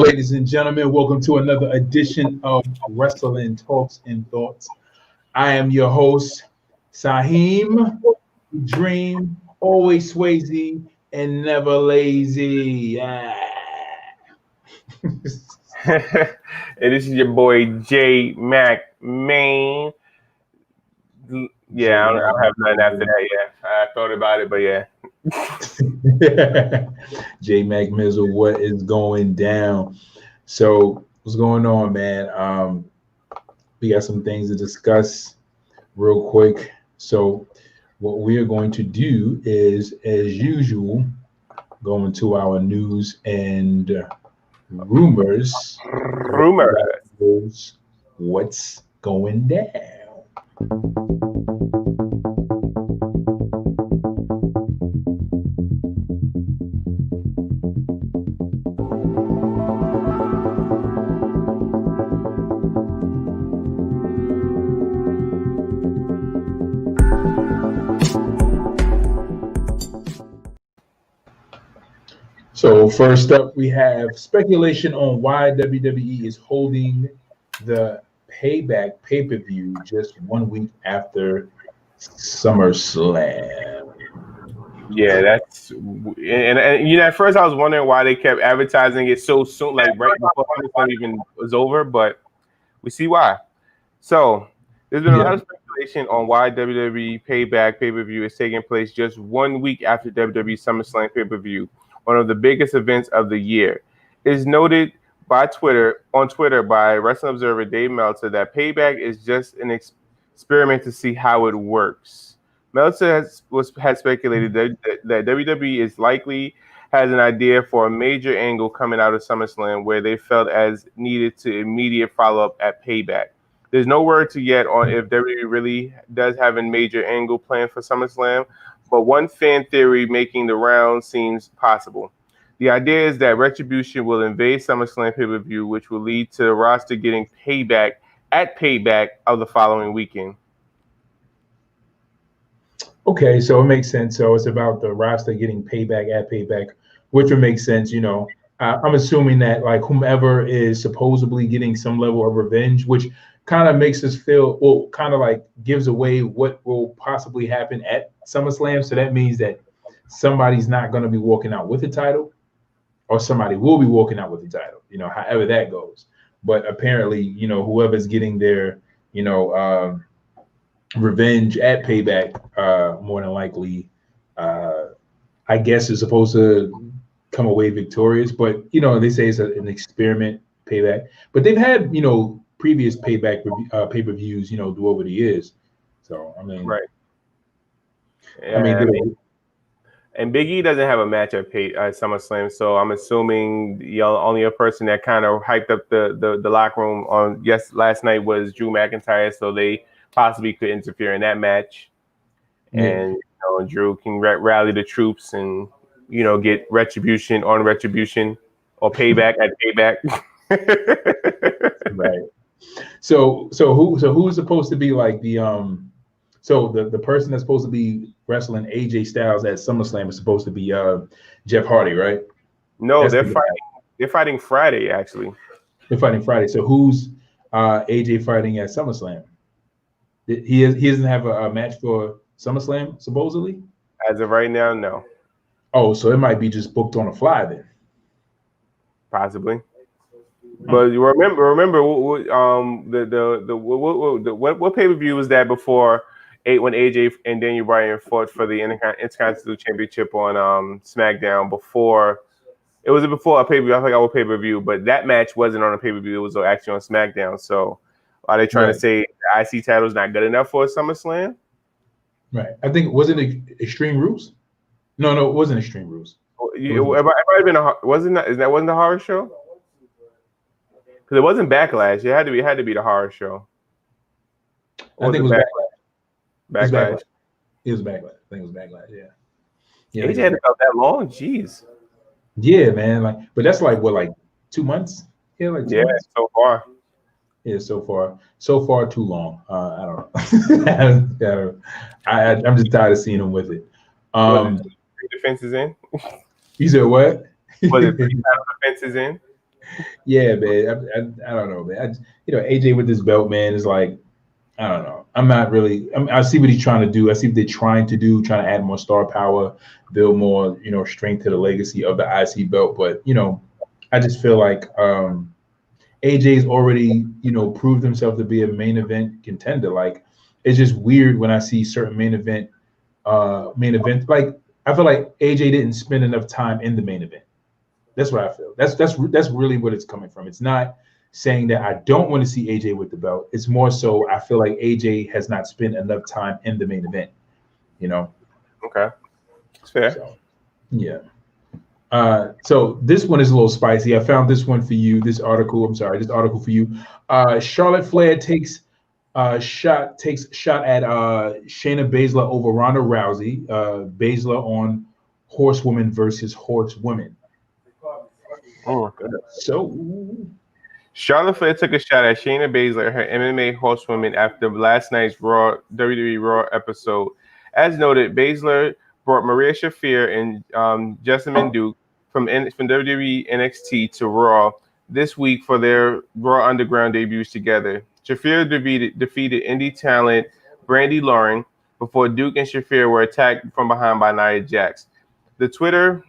ladies and gentlemen. Welcome to another edition of Wrestling Talks and Thoughts. I am your host, Saheem, Dream, always Swayze, and never lazy. And this is your boy, J Mac Main. Yeah, I don't have nothing after that yet. I thought about it, but yeah. J Mac Mizzle, what is going down? So, what's going on, man? We got some things to discuss real quick. So, what we are going to do is, as usual, go into our news and rumors. What's going down? So first up, we have speculation on why WWE is holding the Payback pay-per-view just 1 week after SummerSlam. Yeah, that's and at first I was wondering why they kept advertising it so soon, like right before SummerSlam even was over, but we see why. So there's been a lot of speculation on why WWE Payback pay-per-view is taking place just 1 week after WWE SummerSlam pay-per-view, one of the biggest events of the year. It is noted on Twitter by Wrestling Observer Dave Meltzer that Payback is just an experiment to see how it works. Meltzer has speculated that WWE is likely has an idea for a major angle coming out of SummerSlam where they felt as needed to immediate follow-up at Payback. There's no word yet on if WWE really does have a major angle planned for SummerSlam, but one fan theory making the round seems possible. The idea is that Retribution will invade SummerSlam pay-per-view, which will lead to the roster getting payback at Payback of the following weekend. Okay, so it makes sense. So it's about the roster getting payback at Payback, which would make sense. You know, I'm assuming that like whomever is supposedly getting some level of revenge, which kind of makes us feel, well, kind of like gives away what will possibly happen at SummerSlam. So that means that somebody's not going to be walking out with the title, or somebody will be walking out with the title, you know, however that goes. But apparently, you know, whoever's getting their, you know, revenge at Payback, more than likely, I guess is supposed to come away victorious. But, you know, they say it's an experiment Payback. But they've had, you know, previous Payback pay-per-views, you know, do over the years. So, I mean. Right. Yeah, I mean, and Big E doesn't have a match at SummerSlam, so I'm assuming only a person that kind of hyped up the locker room last night was Drew McIntyre, so they possibly could interfere in that match, and you know, Drew can rally the troops and you know get retribution or payback at Payback. Right. So who's supposed to be like the So the person that's supposed to be wrestling AJ Styles at SummerSlam is supposed to be Jeff Hardy, right? No, they're fighting Friday, actually. They're fighting Friday. So who's AJ fighting at SummerSlam? He doesn't have a match for SummerSlam, supposedly? As of right now, no. Oh, so it might be just booked on the fly then. Possibly. But you remember what pay-per-view was that before when AJ and Daniel Bryan fought for the Intercontinental Championship on SmackDown before it was before a pay-per-view. I forgot what pay-per-view, but that match wasn't on a pay-per-view. It was actually on SmackDown. So are they trying to say the IC title is not good enough for a SummerSlam? Right. I think wasn't it Extreme Rules? No, it wasn't Extreme Rules. It might have been wasn't the horror show? Because it wasn't Backlash. It had to be the horror show. I think it was Backlash. It was Backlash. I think it was Backlash. Yeah. AJ hadn't felt that long. Jeez. Yeah, man. Like, but that's like what, like 2 months? Yeah, like 2 months. So far. Yeah, so far too long. I don't know. I'm just tired of seeing him with it. Three defenses in. You said what? Was it 3 defenses in? Yeah, man. I don't know, man. AJ with this belt, man, is like, I don't know. I'm not really. I see what he's trying to do. I see what they're trying to do, trying to add more star power, build more, strength to the legacy of the IC belt. But I just feel like AJ's already, proved himself to be a main event contender. Like, it's just weird when I see certain main event. Like, I feel like AJ didn't spend enough time in the main event. That's what I feel. That's really what it's coming from. It's not saying that I don't want to see AJ with the belt. It's more so I feel like AJ has not spent enough time in the main event. Okay, it's fair. So, yeah. So this one is a little spicy. I found this one for you. This article for you. Charlotte Flair takes shot at Shayna Baszler over Ronda Rousey. Baszler on Horsewomen versus Horsewomen. Oh, goodness. So Charlotte Flair took a shot at Shayna Baszler, her MMA Horsewoman, after last night's WWE Raw episode. As noted, Baszler brought Maria Shafir and Jessamine Duke from WWE NXT to Raw this week for their Raw Underground debuts together. Shafir defeated indie talent Brandi Lauren before Duke and Shafir were attacked from behind by Nia Jax. The Twitter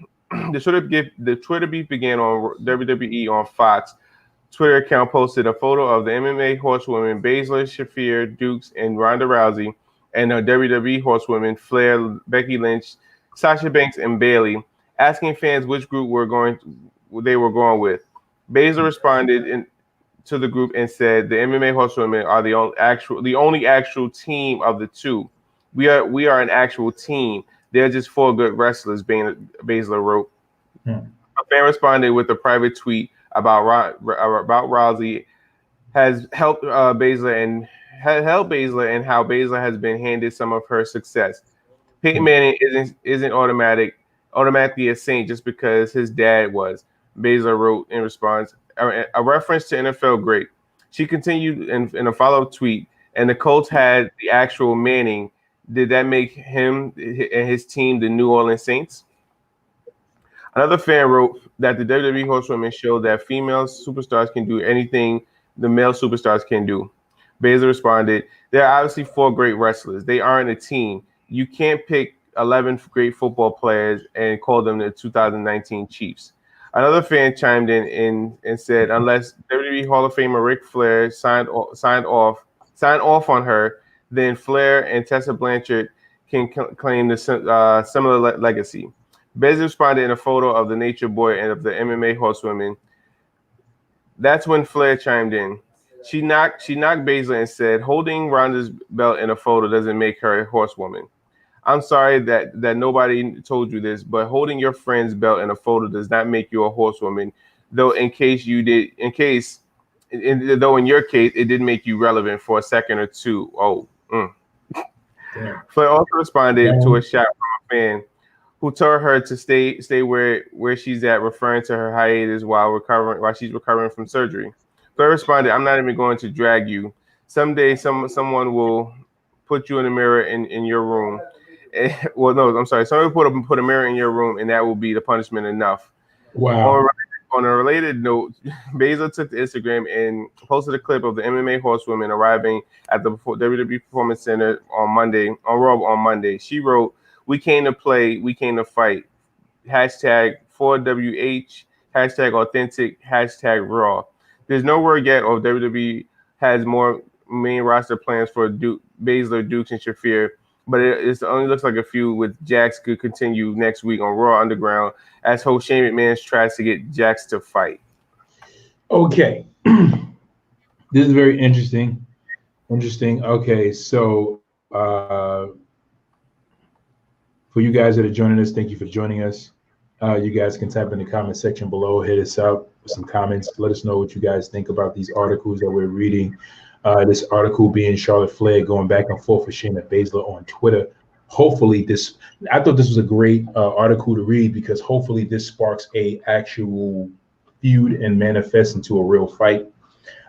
beef began on WWE on Fox. Twitter account posted a photo of the MMA Horsewomen Baszler, Shafir, Dukes, and Ronda Rousey, and the WWE Horsewomen Flair, Becky Lynch, Sasha Banks, and Bayley, asking fans which group they were going with. Baszler responded to the group and said the MMA Horsewomen are the only actual team of the two. We are an actual team. They're just four good wrestlers, Baszler wrote. A fan responded with a private tweet about Rousey has helped Baszler and how Baszler has been handed some of her success. Peyton Manning isn't automatically a saint just because his dad was, Baszler wrote in response, a reference to NFL great. She continued in a follow-up tweet, and the Colts had the actual Manning. Did that make him and his team the New Orleans Saints? Another fan wrote that the WWE Horsewomen showed that female superstars can do anything the male superstars can do. Baszler responded, there are obviously four great wrestlers. They aren't a team. You can't pick 11 great football players and call them the 2019 Chiefs. Another fan chimed in and said, unless WWE Hall of Famer Ric Flair signed off on her, then Flair and Tessa Blanchard can claim the similar legacy. Baszler responded in a photo of the Nature Boy and of the MMA Horsewomen. That's when Flair chimed in. She knocked Baszler and said, holding Ronda's belt in a photo doesn't make her a horsewoman. I'm sorry that nobody told you this, but holding your friend's belt in a photo does not make you a horsewoman. Though in your case, it did make you relevant for a second or two. Flair also responded to a shot from a fan who told her to stay where she's at, referring to her hiatus while she's recovering from surgery. Flair responded, I'm not even going to drag you. Someday someone will put you in a mirror in your room. Well, no, I'm sorry. Someone put a mirror in your room, and that will be the punishment enough. Wow. On a related note, Baszler took to Instagram and posted a clip of the MMA Horsewomen arriving at the WWE Performance Center on Raw on Monday. She wrote, we came to play, we came to fight. #4WH, #authentic, #Raw. There's no word yet if WWE has more main roster plans for Baszler, Dukes, and Shafir, but it only looks like a few with Jax could continue next week on Raw Underground as host Shane McMahon tries to get Jax to fight. Okay. This is very interesting. Okay, so for you guys that are joining us, thank you for joining us. You guys can type in the comment section below, hit us up with some comments. Let us know what you guys think about these articles that we're reading. This article being Charlotte Flair going back and forth with Shayna Baszler on Twitter. Hopefully I thought this was a great article to read because hopefully this sparks a actual feud and manifests into a real fight.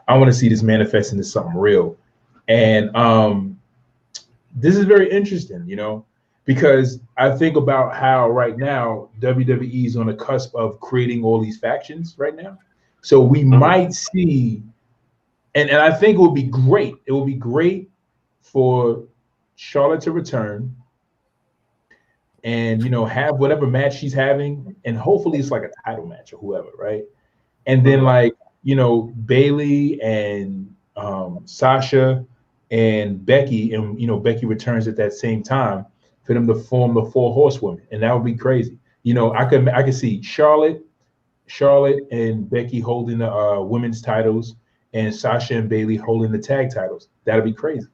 I want to see this manifest into something real. And this is very interesting, because I think about how right now WWE is on the cusp of creating all these factions right now. So we might see, and I think it would be great. It would be great for Charlotte to return and have whatever match she's having, and hopefully it's like a title match or whoever, right? And then like Bailey and Sasha and Becky, and Becky returns at that same time for them to form the four horsewomen, and that would be crazy. I could see Charlotte and Becky holding the women's titles, and Sasha and Bailey holding the tag titles. That'd be crazy.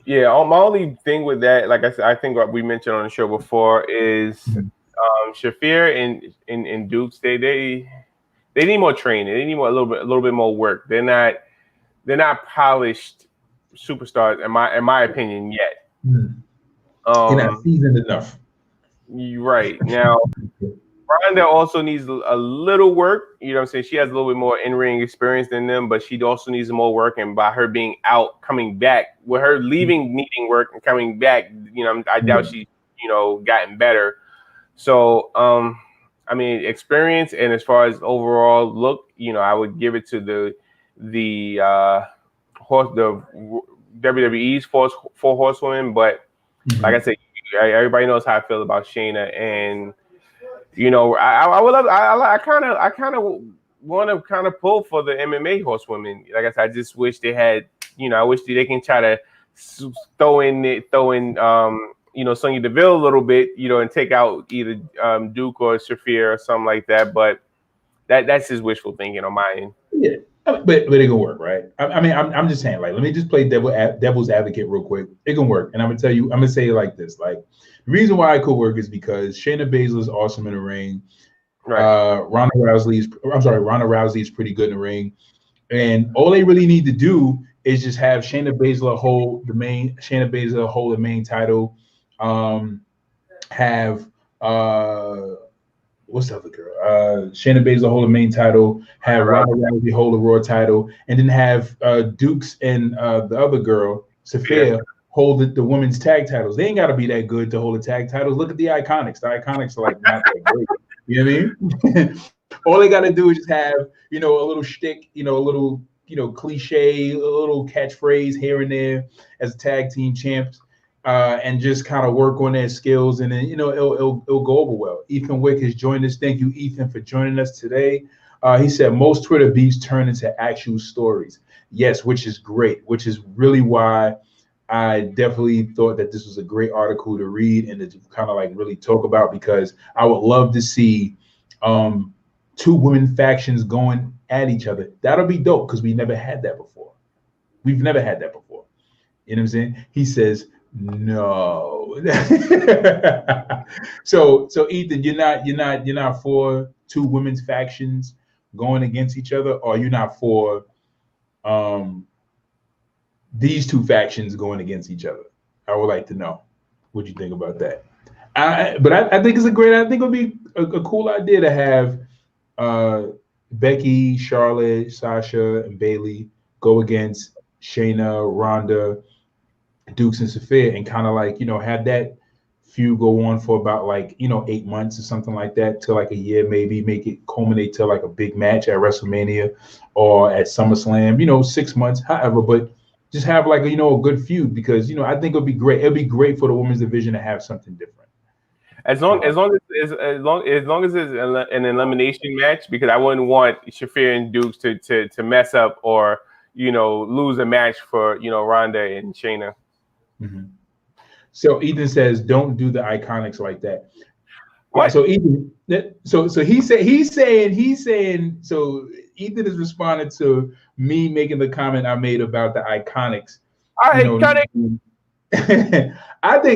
Yeah, my only thing with that, like I said, I think what we mentioned on the show before is Shafir and Dukes. They need more training. They need a little bit more work. They're not polished superstars in my opinion yet. You're not seasoned enough. Right now, Ronda also needs a little work. You know what I'm saying? She has a little bit more in-ring experience than them, but she also needs more work. And by her being out, coming back, with her leaving, needing work, and coming back, I doubt she's, gotten better. So, I mean, experience, and as far as overall look, I would give it to the WWE's four horsewomen. But like I said, everybody knows how I feel about Shayna, and I would love. I kind of want to kind of pull for the MMA horsewomen. Like I said, I just wish they had. I wish they can try to throw in Sonya Deville a little bit. And take out either Duke or Shafir or something like that. But that's just wishful thinking on my end. Yeah, but it can work, right? I mean, I'm just saying. Like, let me just play devil's advocate real quick. It can work, and I'm gonna say it like this. Like, the reason why it could work is because Shayna Baszler is awesome in the ring. Right. Ronda Rousey is pretty good in the ring, and all they really need to do is just have Shayna Baszler hold the main title. Have what's the other girl? Shayna Baszler hold the main title. Have Ronda Rousey hold the Raw title, and then have Dukes and the other girl, Sophia, hold the women's tag titles. They ain't got to be that good to hold the tag titles. Look at the Iconics. The Iconics are like not that great. You know what I mean? All they got to do is just have, a little shtick, a little, cliche, a little catchphrase here and there as tag team champs, and just kind of work on their skills, and then it'll go over well. Ethan Wick has joined us. Thank you, Ethan, for joining us today. He said most Twitter beefs turn into actual stories. Yes, which is great. Which is really why I definitely thought that this was a great article to read and to kind of like really talk about, because I would love to see two women factions going at each other. That'll be dope, because we never had that before. We've never had that before. You know what I'm saying? He says no. So Ethan, you're not for two women's factions going against each other, or you're not for these two factions going against each other? I would like to know what you think about that. But I think it's I think it would be a cool idea to have Becky, Charlotte, Sasha, and Bailey go against Shayna, Ronda, Dukes, and Sophia, and kind of like, have that feud go on for about 8 months or something like that, to like a year, maybe make it culminate to like a big match at WrestleMania or at SummerSlam, 6 months, however, but just have like, a good feud, because, I think it'd be great. It'd be great for the women's division to have something different. As long as it's an elimination match, because I wouldn't want Shafir and Dukes to mess up or, lose a match for, Ronda and Shayna. Mm-hmm. So Ethan says, don't do the Iconics like that. What? So Ethan, so he's saying, so Ethan is responding to me making the comment I made about the Iconics. I think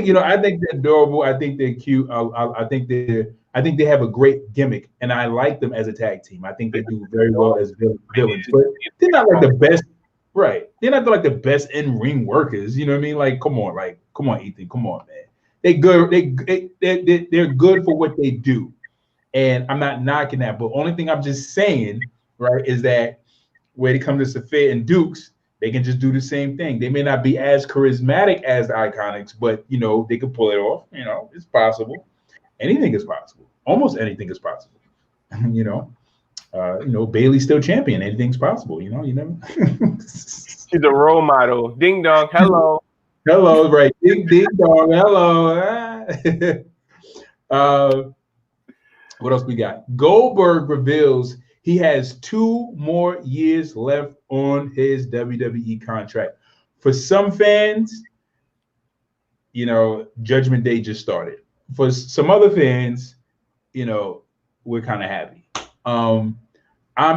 they're adorable. I think they're cute. I think they have a great gimmick, and I like them as a tag team. I think they do very well as villains, but they're not like the best. Right? They're not like the best in-ring workers. You know what I mean? Like, come on, Ethan, come on, man. They're good. They're good for what they do, and I'm not knocking that. But only thing I'm just saying, right, is that when it comes to Sophia and Dukes, they can just do the same thing. They may not be as charismatic as the Iconics, but they can pull it off. It's possible. Anything is possible. Almost anything is possible. Bailey's still champion. Anything's possible. You never. She's a role model. Ding dong. Hello. Hello, right? Ding ding dong. Hello. What else we got? Goldberg reveals he has 2 more years left on his WWE contract. For some fans, Judgment Day just started. For some other fans, we're kind of happy. I'm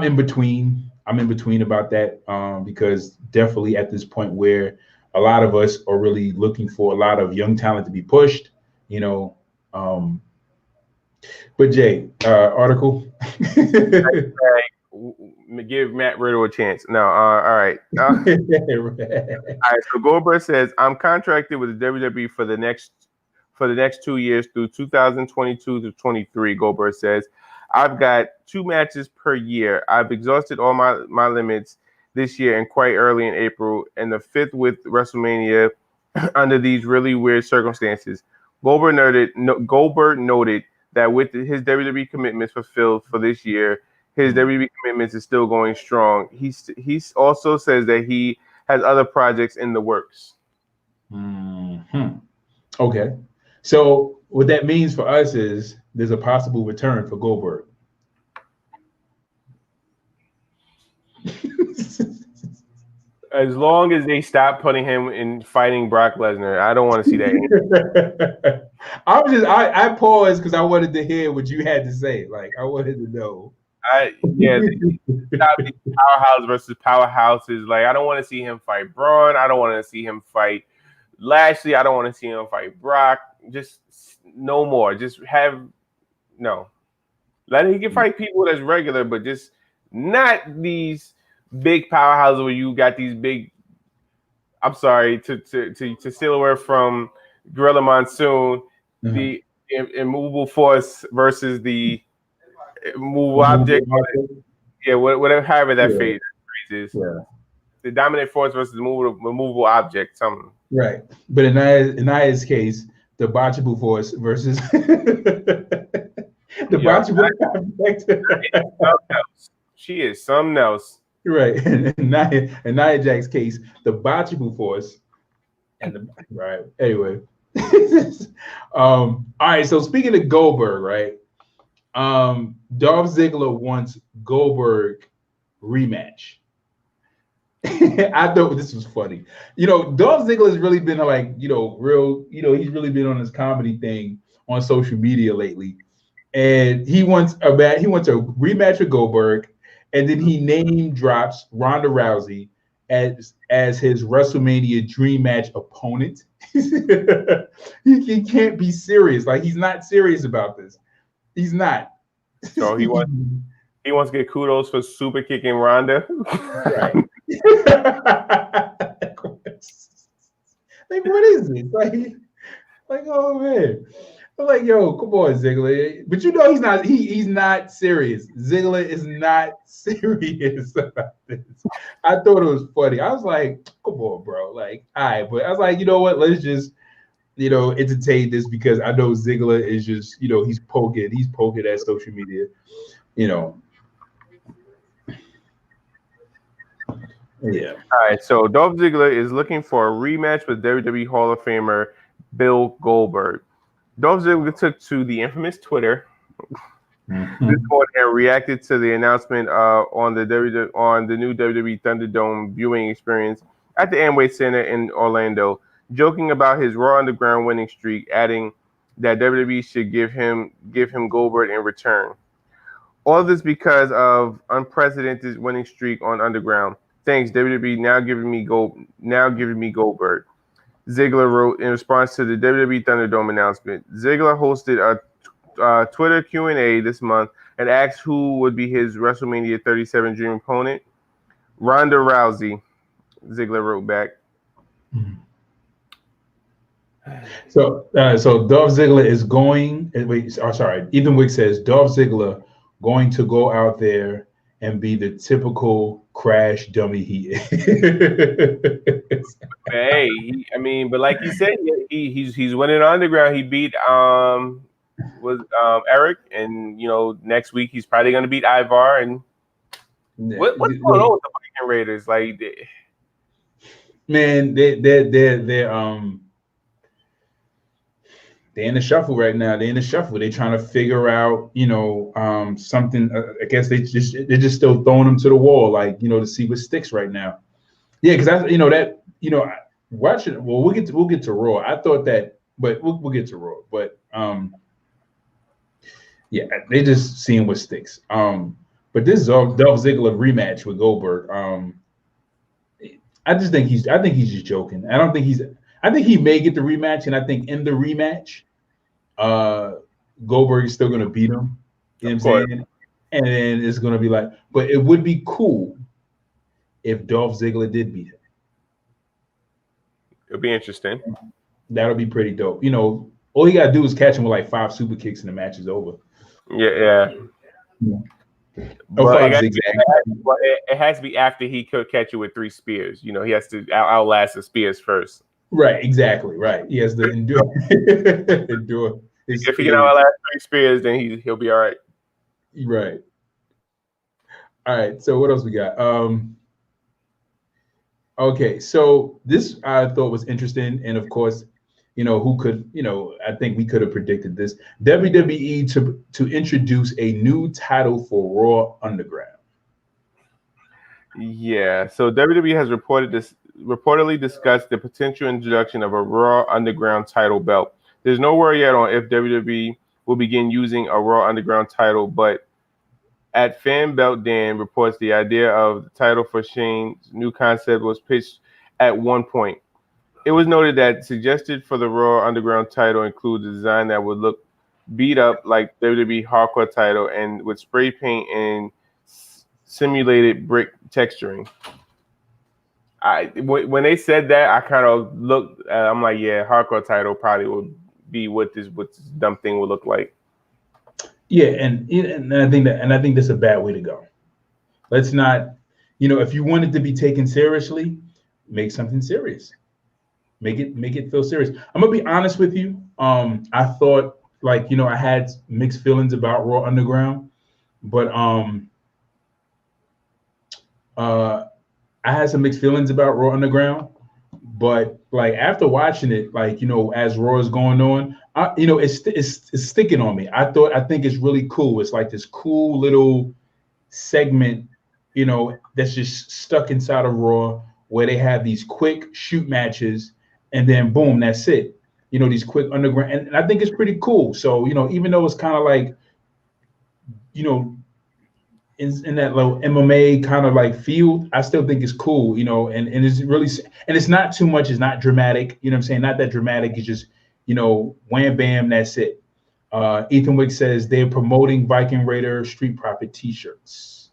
in between. I'm in between about that because definitely at this point where a lot of us are really looking for a lot of young talent to be pushed, But Jay, article. Give Matt Riddle a chance. No, all right. All right. So Goldberg says, "I'm contracted with the WWE for the next 2 years through 2022 to 23." Goldberg says, "I've got 2 matches per year. I've exhausted all my limits this year and quite early in April, and the 5th with WrestleMania under these really weird circumstances." Goldberg noted that with his WWE commitments fulfilled for this year, his WWE commitments is still going strong. He also says that he has other projects in the works. Mm-hmm. Okay. So what that means for us is there's a possible return for Goldberg. As long as they stop putting him in fighting Brock Lesnar, I don't want to see that. I paused because I wanted to hear what you had to say. Like I wanted to know. Powerhouse versus powerhouses. Like I don't want to see him fight Braun. I don't want to see him fight Lashley. I don't want to see him fight Brock. Just no more. Just have no. Let him fight people that's regular, but just not these big powerhouses where you got these big. I'm sorry to steal a word from Gorilla Monsoon. Mm-hmm. The immovable force versus the immovable object. Yeah, whatever, however that phrase is. Yeah. The dominant force versus the movable object, something. Right. But in Naya's case, the botchable force versus the botchable object. She is something else. Right. In Nia Jax's case, the botchable force and right. Anyway. All right. So speaking of Goldberg, right? Dolph Ziggler wants Goldberg rematch. I thought this was funny. Dolph Ziggler has really been he's really been on his comedy thing on social media lately. And he wants a rematch with Goldberg, and then he name drops Ronda Rousey as his WrestleMania dream match opponent. He can't be serious. Like he's not serious about this. He's not. So he wants to get kudos for super kicking Ronda. Right. Like what is this? Like oh man. I'm like, yo, come on, Ziggler. But he's not he's not serious. Ziggler is not serious about this. I thought it was funny. I was like, come on, bro. Like, all right, but I was like, you know what? Let's just entertain this because I know Ziggler is just, he's poking at social media, Yeah. All right. So Dolph Ziggler is looking for a rematch with WWE Hall of Famer Bill Goldberg. Dolph Ziggler took to the infamous Twitter this morning and reacted to the announcement on the new WWE Thunderdome viewing experience at the Amway Center in Orlando, joking about his Raw Underground winning streak, adding that WWE should give him Goldberg in return. All of this because of unprecedented winning streak on Underground. Thanks, WWE, now giving me Goldberg. Ziggler wrote in response to the WWE Thunderdome announcement. Ziggler hosted a Twitter Q&A this month and asked who would be his WrestleMania 37 dream opponent. Ronda Rousey, Ziggler wrote back. So Dolph Ziggler is going. Ethan Wick says Dolph Ziggler going to go out there and be the typical crash dummy he is. Hey, but like you said, he's winning Underground. He beat Eric, and next week he's probably going to beat Ivar. And what's going on with the Viking Raiders? Like, man, they're in the shuffle right now. They're in the shuffle. They're trying to figure out, something. I guess they're just still throwing them to the wall, like, to see what sticks right now. Yeah, because watching. Well, we'll get to Raw. I thought that, but we'll get to Raw. But yeah, they just seeing what sticks. But this Dolph Ziggler rematch with Goldberg. I think he's just joking. I think he may get the rematch, and I think in the rematch, Goldberg is still going to beat him. You know what I'm saying? And then it's going to be like, but it would be cool if Dolph Ziggler did beat him. It'll be interesting. That'll be pretty dope. All you got to do is catch him with like 5 super kicks, and the match is over. Yeah. But it has to be after he could catch you with 3 spears. He has to outlast the spears first. Right, exactly. Right. He has to endure. If he can outlast 3 spears, then he'll be all right. Right. All right. So what else we got? Okay. So this I thought was interesting, and of course, who could, I think we could have predicted this. WWE to introduce a new title for Raw Underground. Yeah. So WWE has reportedly discussed the potential introduction of a Raw Underground title belt. There's no word yet on if WWE will begin using a Raw Underground title, but at Fan Belt Dan reports the idea of the title for Shane's new concept was pitched at one point. It was noted that suggested for the Raw Underground title includes a design that would look beat up like WWE Hardcore title and with spray paint and simulated brick texturing. When they said that, I kind of looked. I'm like, yeah, Hardcore title probably would be what this dumb thing would look like. Yeah, and I think that's a bad way to go. Let's not, if you want it to be taken seriously, make something serious. Make it feel serious. I'm gonna be honest with you. I thought I had mixed feelings about Raw Underground, but I had some mixed feelings about Raw Underground. But after watching it, as Raw is going on, it's sticking on me. I think it's really cool. It's like this cool little segment, that's just stuck inside of Raw, where they have these quick shoot matches. And then boom, that's it. These quick underground, and I think it's pretty cool. So, even though it's kind of like, in that little MMA kind of field, I still think it's cool, and it's really, and it's not too much, it's not dramatic, what I'm saying? Not that dramatic, it's just, wham bam, that's it. Ethan Wick says they're promoting Viking Raider Street Profit t-shirts.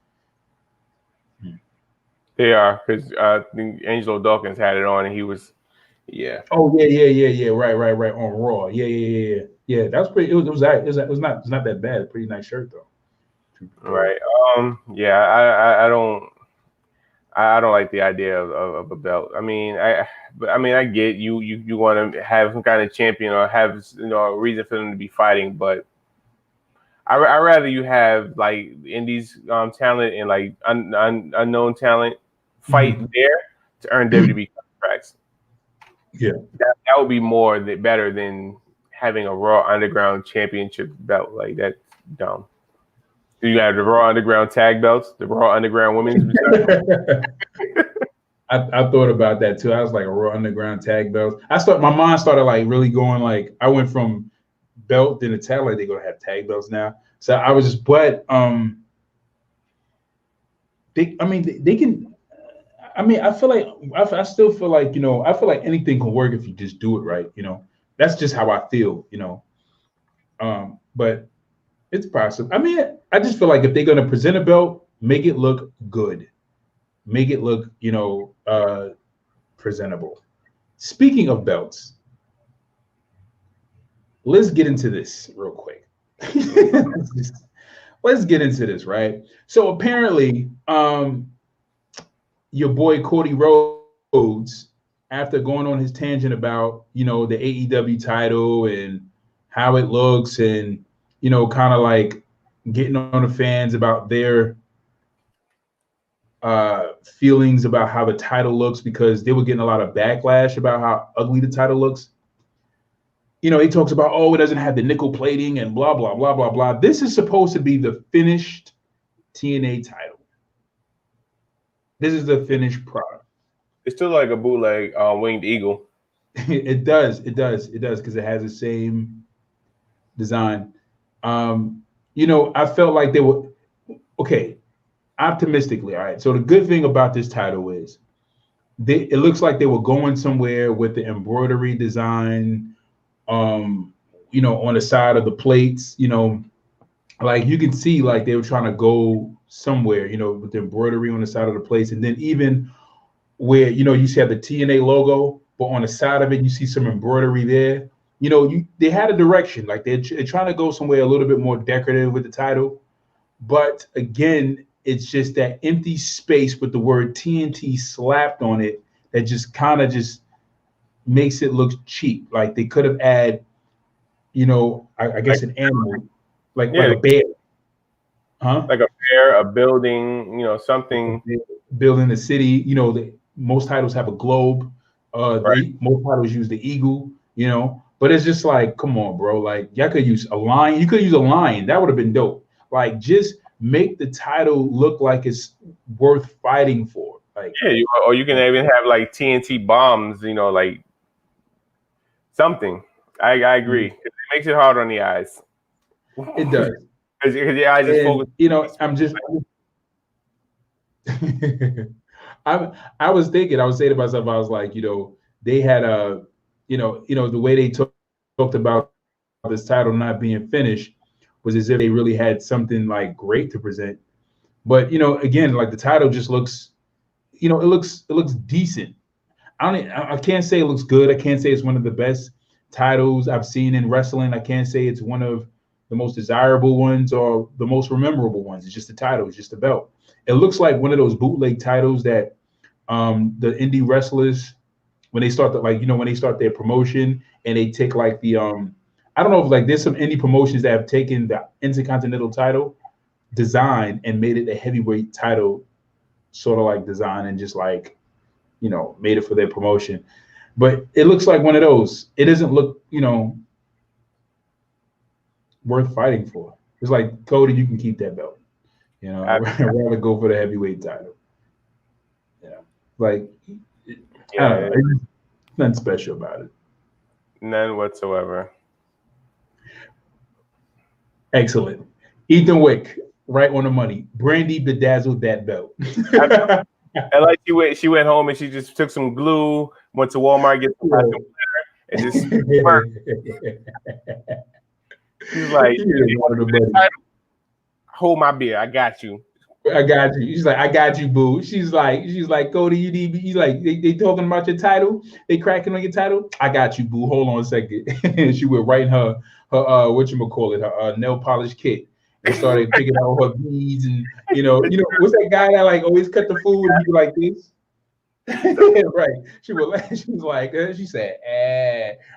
They are, because I think Angelo Dawkins had it on and he was. Yeah. Oh yeah. Right. On Raw. Yeah. That was pretty. It was not that bad. A pretty nice shirt though. Right. Yeah. I don't like the idea of a belt. I mean, I get you want to have some kind of champion or have a reason for them to be fighting, but I rather you have indies talent and unknown talent fight there to earn WWE contracts. Yeah, that would be better than having a Raw Underground Championship belt. That's dumb. Do you have the Raw Underground tag belts, the Raw Underground women's? I thought about that too. I was like a Raw Underground tag belt. My mind started really going I went from belt then to tag. They're gonna have tag belts now. So I was just, but they can. I feel I still feel I feel like anything can work if you just do it right. That's just how I feel. But it's possible. I just feel like if they're gonna present a belt, make it look good, make it look presentable. Speaking of belts, let's get into this real quick. Let's get into this, right? So apparently, your boy Cody Rhodes, after going on his tangent about the AEW title and how it looks, and kind of like getting on the fans about their feelings about how the title looks, because they were getting a lot of backlash about how ugly the title looks. He talks about, oh, it doesn't have the nickel plating and blah blah blah blah blah. This is supposed to be the finished TNA title. This is the finished product. It's still like a bootleg winged eagle. It does, because it has the same design. I felt like they were okay. Optimistically, all right. So the good thing about this title is it looks like they were going somewhere with the embroidery design, on the side of the plates, like you can see like they were trying to go somewhere, with the embroidery on the side of the plates. And then even where, you see the TNA logo, but on the side of it, you see some embroidery there. They had a direction, like they're trying to go somewhere a little bit more decorative with the title. But again, it's just that empty space with the word TNT slapped on it that just kind of just makes it look cheap. Like they could have added, I guess an animal, like a bear. Huh? Like a bear, a building, something. Building a city, most titles have a globe. Right. Most titles use the eagle, But it's just like, come on, bro. Like, y'all could use a lion. You could use a lion. That would have been dope. Like, just make the title look like it's worth fighting for. Like, yeah, or you can even have like TNT bombs, like something. I agree. It makes it hard on the eyes. It does. Because your eyes just focus. I'm just. I was saying to myself, I was like, they had the way they talked about this title not being finished was as if they really had something like great to present. But again, like the title just looks, it looks decent. I can't say it looks good. I can't say it's one of the best titles I've seen in wrestling. I can't say it's one of the most desirable ones or the most memorable ones. It's just the title. It's just the belt. It looks like one of those bootleg titles that the indie wrestlers, when they start when they start their promotion and they take like the I don't know if like there's some indie promotions that have taken the Intercontinental title design and made it a heavyweight title sort of like design and just like made it for their promotion. But it looks like one of those. It doesn't look worth fighting for. It's like, Cody, you can keep that belt. I'd rather go for the heavyweight title. Like, I don't know. There's nothing special about it. None whatsoever. Excellent. Ethan Wick, right on the money. Brandy bedazzled that belt. I like she went home and she just took some glue, went to Walmart, get some Flair, and just she's like, hold my beer, I got you. I got you. She's like, I got you, boo. She's like, Cody, you need me. He's like, they talking about your title. They cracking on your title. I got you, boo. Hold on a second. And she went right in her whatchamacallit, her nail polish kit. They started picking out her beads and what's that guy that like always cut the food and he be like this? Right. She was like, she said,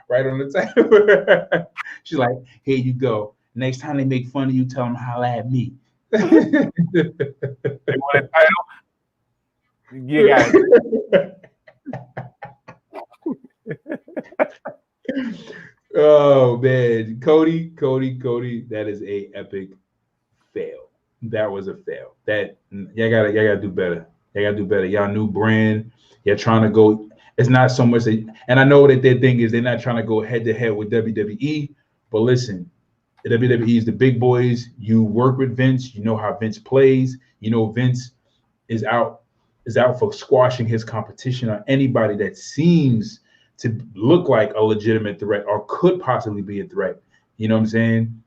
right on the title. She's like, here you go. Next time they make fun of you, tell them holla at me. They want a title? You got it. Oh man, Cody, that is a epic fail. That was a fail. That y'all gotta do better. Y'all gotta do better. Y'all new brand. You're trying to go. It's not so much that, and I know that their thing is they're not trying to go head to head with WWE. But listen, the WWE is the big boys. You work with Vince. You know how Vince plays. Vince is out for squashing his competition on anybody that seems to look like a legitimate threat or could possibly be a threat. You know what I'm saying?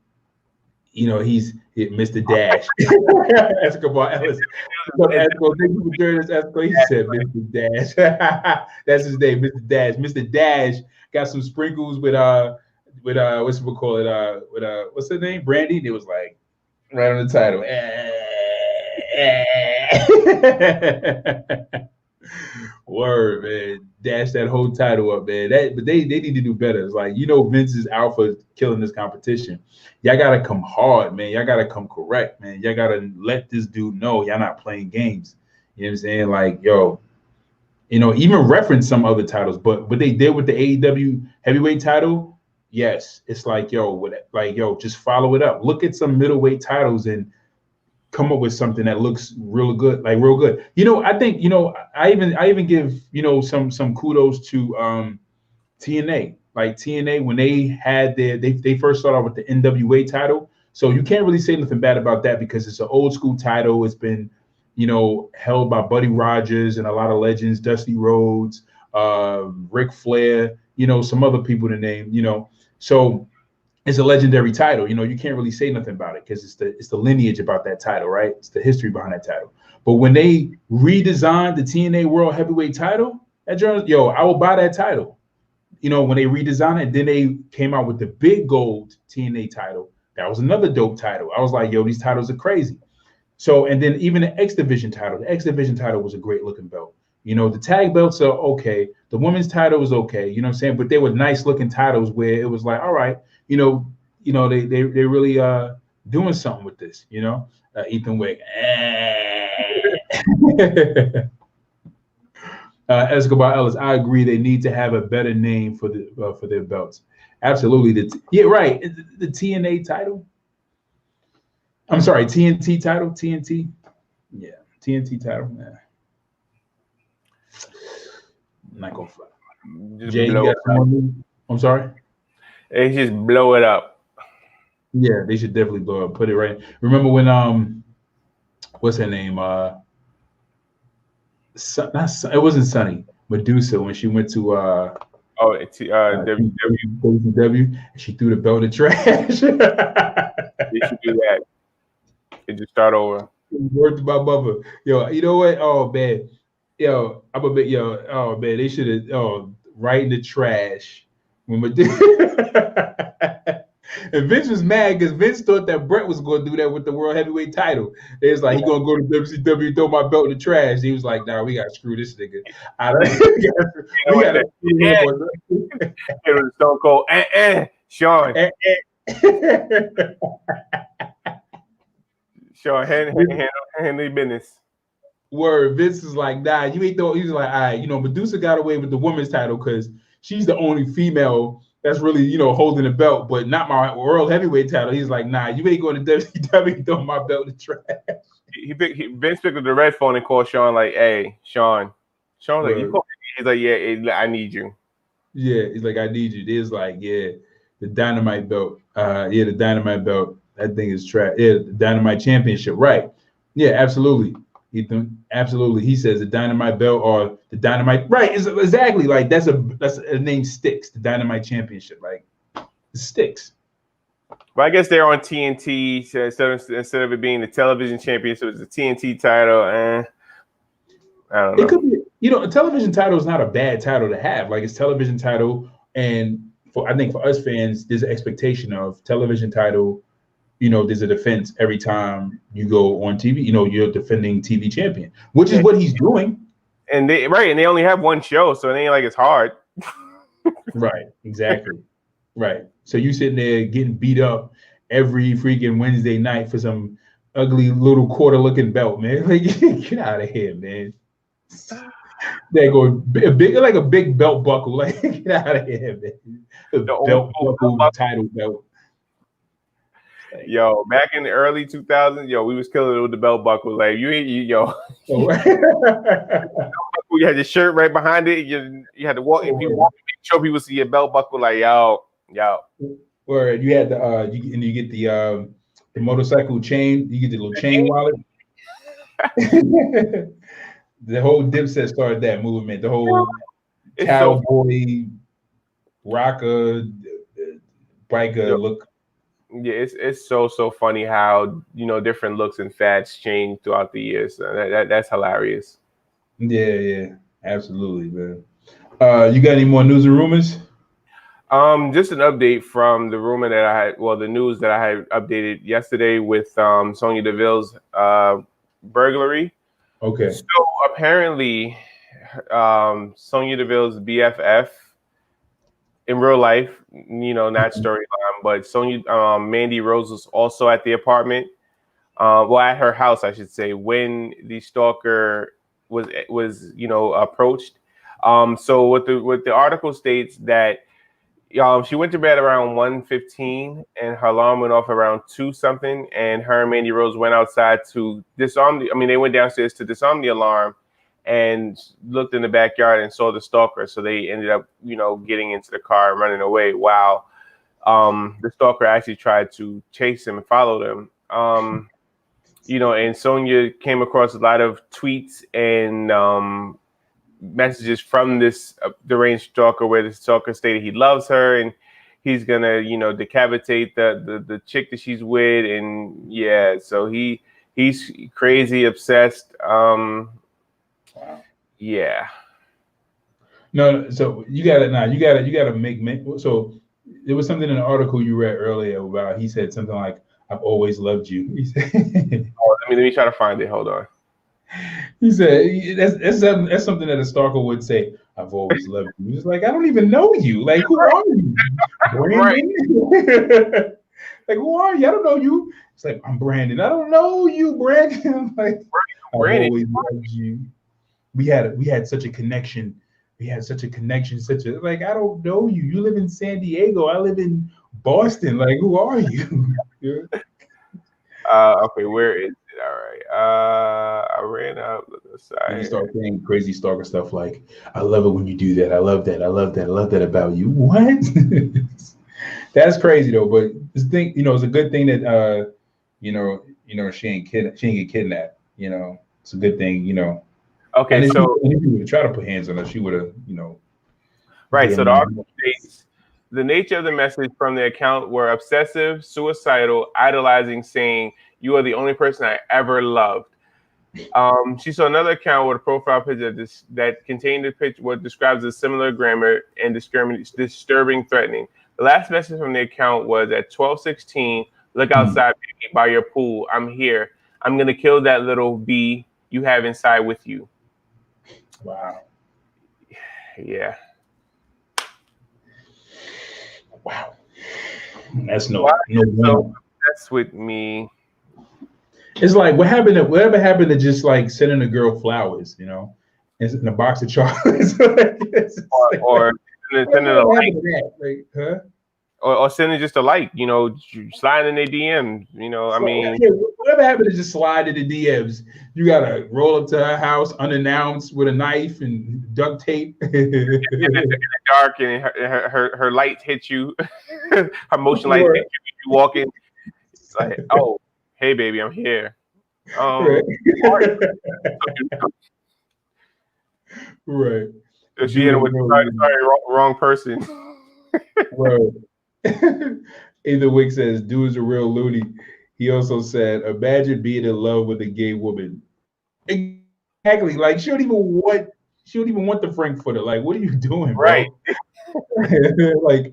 He's Mr. Dash. Escobar Ellis. Thank you for joining us, Escobar. He said Mr. Dash. That's his name, Mr. Dash. Mr. Dash got some sprinkles with what's the name? Brandy. And it was like right on the title. Word, man. Dash that whole title up, man. But they need to do better. It's like, Vince's alpha killing this competition. Y'all gotta come hard, man. Y'all gotta come correct, man. Y'all gotta let this dude know y'all not playing games. You know what I'm saying? Like, yo, even reference some other titles, but what they did with the AEW heavyweight title, yes, it's like, just follow it up. Look at some middleweight titles and come up with something that looks real good, like real good. I think, I even give, some kudos to TNA. Like TNA, when they had they first started off with the NWA title. So you can't really say nothing bad about that because it's an old school title. It's been, held by Buddy Rogers and a lot of legends, Dusty Rhodes, Ric Flair, some other people to name, So it's a legendary title. You can't really say nothing about it because it's the lineage about that title, right? It's the history behind that title. But when they redesigned the TNA World Heavyweight title, I will buy that title. When they redesigned it, then they came out with the big gold TNA title. That was another dope title. I was like, yo, these titles are crazy. So, and then even the X Division title. The X Division title was a great looking belt. The tag belts are okay. The women's title was okay. You know what I'm saying? But they were nice looking titles where it was like, all right, they really doing something with this. Ethan Wick. Escobar Ellis, I agree. They need to have a better name for their belts. Absolutely. Right. The TNA title. I'm sorry, TNT title. TNT. Yeah, TNT title. Yeah. I'm not gonna fly. Jay, you got someone? I'm sorry. They just blow it up. Yeah, they should definitely blow it up. Put it right. Remember when what's her name? It wasn't Sunny. Medusa, when she went to WCW, she threw the belt in trash. They should do that. They just start over. Word to my mother. Yo, you know what? Oh man. Yo, I'm a bit oh man, they should have right in the trash. When and Vince was mad because Vince thought that Brett was going to do that with the World Heavyweight title. They was like, he going to go to WCW, throw my belt in the trash. He was like, nah, we got to screw this nigga. We got to It was Stone Cold. Sean. Sean, handle business. Word. Vince is like, nah, you ain't though. He's like, all right, Medusa got away with the women's title because she's the only female that's really, holding the belt, but not my World Heavyweight title. He's like, nah, you ain't going to WCW throwing my belt in the trash. Vince picked up the red phone and called Sean like, hey, Sean. Sean's like, you call me? He's like, yeah, I need you. Yeah, he's like, I need you. It's like, yeah, the Dynamite belt. The Dynamite belt. That thing is trash. Yeah, the Dynamite Championship. Right. Yeah, absolutely. Ethan, absolutely. He says the Dynamite belt or the Dynamite. Right. Exactly. Like that's a name sticks. The Dynamite Championship. Like it sticks. Well, I guess they're on TNT so instead of it being the television championship, it's the TNT title. I don't know. It could be. A television title is not a bad title to have. Like it's television title, and I think for us fans, there's an expectation of television title. There's a defense every time you go on TV. You're defending TV champion, which is what he's doing. And they only have one show, so it ain't like it's hard. Right, exactly. Right. So you sitting there getting beat up every freaking Wednesday night for some ugly little quarter-looking belt, man. Like, get out of here, man. They go a big belt buckle. Like, get out of here, man. The belt buckle, title belt. Yo, back in the early 2000s, we was killing it with the belt buckle. Like you. You had your shirt right behind it. You had to walk. If you walk, make sure people see your belt buckle. Like yo. Or you had you get the motorcycle chain. You get the little chain wallet. The whole Dipset started that movement. The whole cowboy, rocker, biker look. Yeah, it's so funny how different looks and fads change throughout the years. That's hilarious. Yeah, absolutely, man. You got any more news and rumors? Just an update from the rumor that I had. Well, the news that I had updated yesterday with Sonya Deville's burglary. Okay. So apparently, Sonya Deville's BFF in real life, not storyline, but Mandy Rose was also at the apartment, at her house, I should say, when the stalker was approached. So what the article states that she went to bed around 1:15 and her alarm went off around 2 something, and her and Mandy Rose went outside to disarm they went downstairs to disarm the alarm and looked in the backyard and saw the stalker. So they ended up, getting into the car and running away while the stalker actually tried to chase him and follow them. And Sonya came across a lot of tweets and messages from this deranged stalker where the stalker stated he loves her and he's gonna decapitate the chick that she's with, and so he's crazy obsessed. Wow. Yeah. No, so you gotta make so there was something in the article you read earlier about, he said something like, I've always loved you. He said, let me try to find it. Hold on. He said that's something that a stalker would say. I've always loved you. He's like, I don't even know you. Like, who are you? Brandon? Like, who are you? I don't know you. It's like, I'm Brandon. I don't know you, Brandon. I'm like, I've always loved you. We had such a connection. Like, I don't know you. You live in San Diego. I live in Boston. Like, who are you? Okay, where is it? All right. I ran up the side. And you start saying crazy stalker stuff like, I love it when you do that. I love that. I love that. I love that about you. What? That's crazy though. But this thing, it's a good thing that she ain't get kidnapped. It's a good thing. Okay, and so if you would have tried to put hands on her, she would have, Right. So the article states the nature of the message from the account were obsessive, suicidal, idolizing, saying, "You are the only person I ever loved." She saw another account with a profile picture that contained a picture what describes a similar grammar and disturbing, threatening. The last message from the account was at 12:16. Look outside, baby, by your pool. I'm here. I'm gonna kill that little bee you have inside with you. Wow. Yeah. Wow. That's That's with me. It's like whatever happened to just like sending a girl flowers, in a box of chocolates. or sending a like. Like, huh? Or sending just a like, sliding in their DM, whatever happened to just slide in the DMs? You gotta roll up to her house unannounced with a knife and duct tape. in the dark, and her light hits you, her motion light hits you. You walk in, it's like, oh, hey baby, I'm here. Right. She hit him with wrong person. Right. Either Wick says, dude's a real loony. He also said, imagine being in love with a gay woman. Exactly. Like, she don't even want the Frankfurter. Like, what are you doing, bro? Right. Like,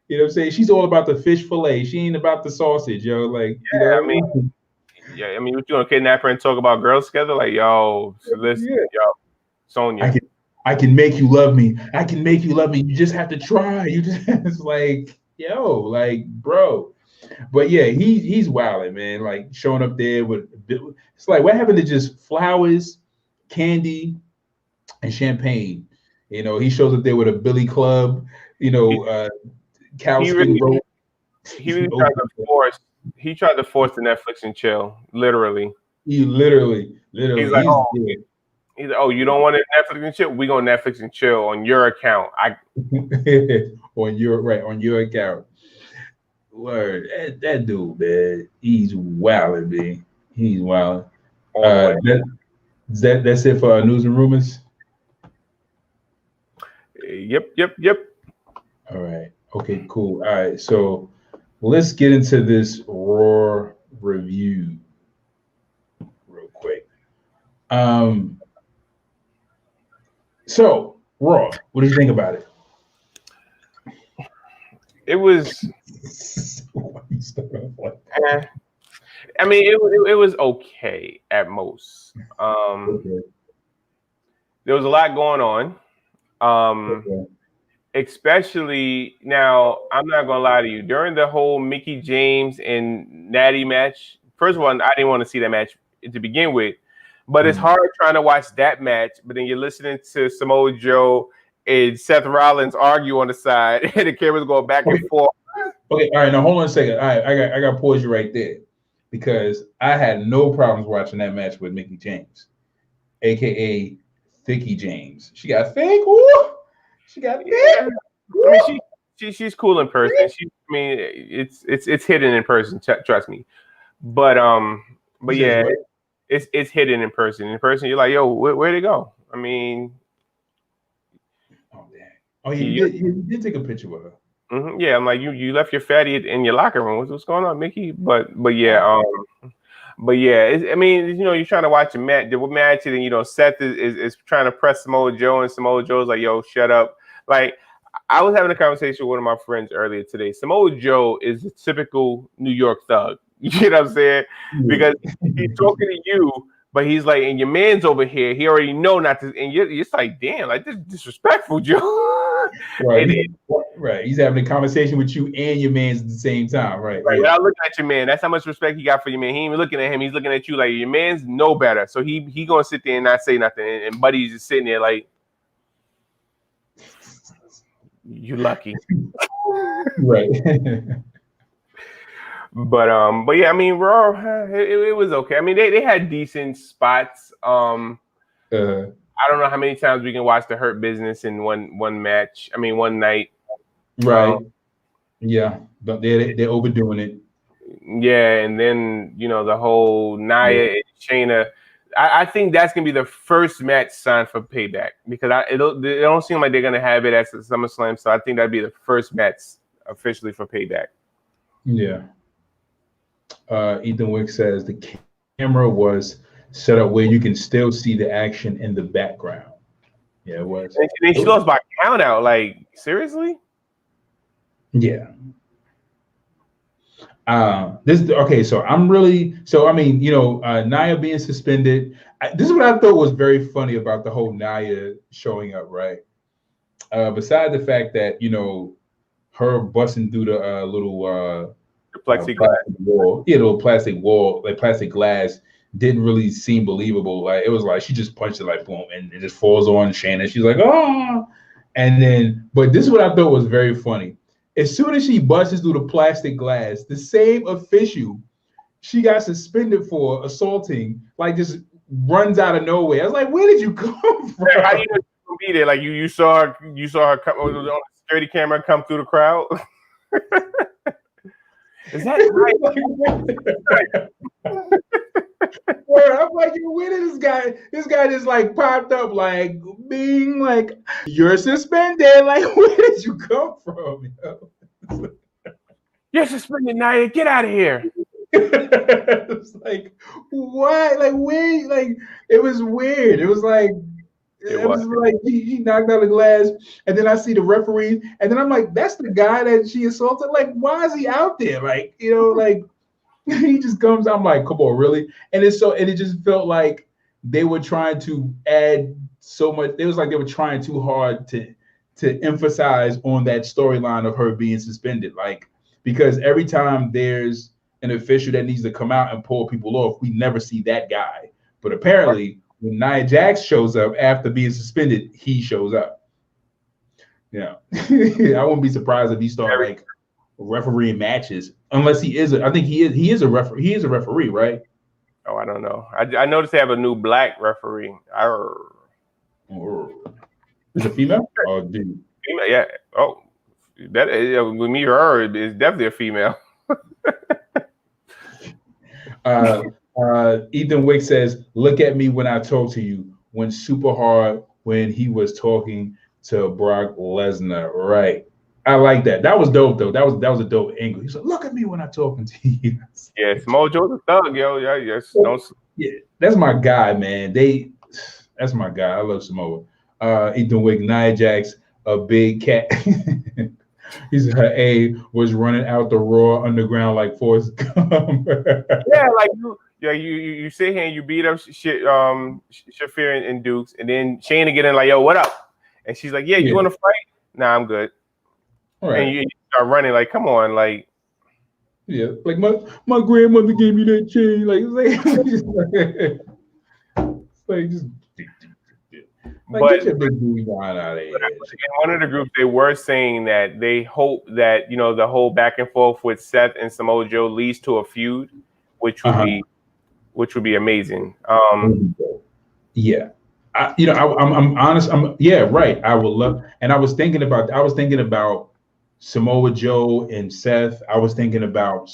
what I'm saying? She's all about the fish fillet. She ain't about the sausage, yo. Like, what you gonna kidnap her and talk about girls together? Like, yo, so listen, yo, Sonya. I can make you love me. I can make you love me. You just have to try. It's like, yo, like, bro. But yeah, he's wilding, man. Like, showing up there with, it's like, what happened to just flowers, candy, and champagne? He shows up there with a billy club, cow skin rope. He really tried to force the Netflix and chill, literally. He literally. He's like, you don't want to Netflix and chill? We go Netflix and chill on your account. on your account. Word, that dude, man, he's wilding, man. He's wilding. That's it for our news and rumors. Yep. All right. Okay. Cool. All right. So let's get into this Raw review real quick. So Raw, what do you think about it? It was. It was okay at most. Okay. there was a lot going on. Okay. Especially now, I'm not gonna lie to you. During the whole Mickie James and Natty match, first of all, I didn't want to see that match to begin with, but it's hard trying to watch that match. But then you're listening to Samoa Joe and Seth Rollins argue on the side, and the camera's going back and forth. Okay, all right. Now hold on a second. All right, I got to pause you right there because I had no problems watching that match with Mickie James, aka Thicky James. She got thick. Woo! She got thick. I mean, she's cool in person. It's hidden in person. Trust me. But yeah, it's hidden in person. In person, you're like, yo, where'd it go? I mean, oh damn. Oh, you did take a picture with her. Mm-hmm. Yeah, I'm like, you left your fatty in your locker room. What's going on, Mickie? But yeah, I mean, you're trying to watch the match, and Seth is trying to press Samoa Joe, and Samoa Joe's like, yo, shut up. Like, I was having a conversation with one of my friends earlier today. Samoa Joe is a typical New York thug. You know what I'm saying? Because he's talking to you, but he's like, and your man's over here. He already know not to, and you're just like, damn, like this is disrespectful, Joe. Right. Right. He's having a conversation with you and your man's at the same time. Right. Right. Without looking at your man. That's how much respect he got for your man. He ain't even looking at him. He's looking at you like your man's know better. So he gonna sit there and not say nothing. And Buddy's just sitting there like, you lucky. Right. But yeah, I mean, Raw, it was okay. I mean, they had decent spots. I don't know how many times we can watch the Hurt Business in one match. I mean, one night. Right. Yeah, but they're overdoing it. Yeah, and then the whole Nia and Shayna. I think that's gonna be the first match signed for Payback because they don't seem like they're gonna have it at SummerSlam. So I think that'd be the first match officially for Payback. Yeah. Ethan Wick says the camera was set up where you can still see the action in the background. Yeah, it was. And then she lost by count out. Like, seriously? Yeah. So I mean, Nia being suspended. This is what I thought was very funny about the whole Nia showing up, right? Besides the fact that her busting through the little plexiglass wall, little plastic wall, like plastic glass, didn't really seem believable. Like it was like she just punched it like boom, and it just falls on Shayna. She's like, oh, and then, but this is what I thought was very funny. As soon as she busts through the plastic glass, the same official she got suspended for assaulting, like just runs out of nowhere. I was like, where did you come from? How do you know she's gonna be there? Like you saw her come on the security camera come through the crowd. Is that right? I'm like, where did this guy just like popped up like being like, you're suspended. Like, where did you come from? You're suspended, Nia. Get out of here. It's like, what? Like, where? Like, it was weird. It was like, he knocked out the glass, and then I see the referee, and then I'm like, that's the guy that she assaulted. Like, why is he out there? Like, like he just comes. I'm like, come on, really? And it just felt like they were trying to add so much. It was like they were trying too hard to emphasize on that storyline of her being suspended. Like, because every time there's an official that needs to come out and pull people off, we never see that guy. But apparently, when Nia Jax shows up after being suspended, he shows up. Yeah, I wouldn't be surprised if he started like refereeing matches, unless he is. I think he is a referee. He is a referee, right? Oh, I don't know. I noticed they have a new black referee. Is it female? Oh, dude. Female, yeah. Oh, that with me or her is definitely a female. Ethan Wick says, "Look at me when I talk to you." Went super hard when he was talking to Brock Lesnar. Right. I like that. That was dope though. That was a dope angle. He said, "Look at me when I'm talking to you." Yeah, Samoa Joe's a thug, yo. Yeah, that's my guy, man. That's my guy. I love Samoa. Ethan Wick, Nia Jax, a big cat. He said her was running out the Raw Underground like Forrest Gump. Yeah, like Yeah, you sit here and you beat up Shafir and Dukes, and then Shayna get in like, yo, what up? And she's like, yeah, you want to fight? Nah, I'm good. Right. And you start running like, come on, like. Yeah, like my grandmother gave me that chain. Like just get your big booty behind out of here. In one of the groups, they were saying that they hope that the whole back and forth with Seth and Samoa Joe leads to a feud, which would be amazing. Yeah, I'm honest. Right. I would love, and I was thinking about Samoa Joe and Seth. I was thinking about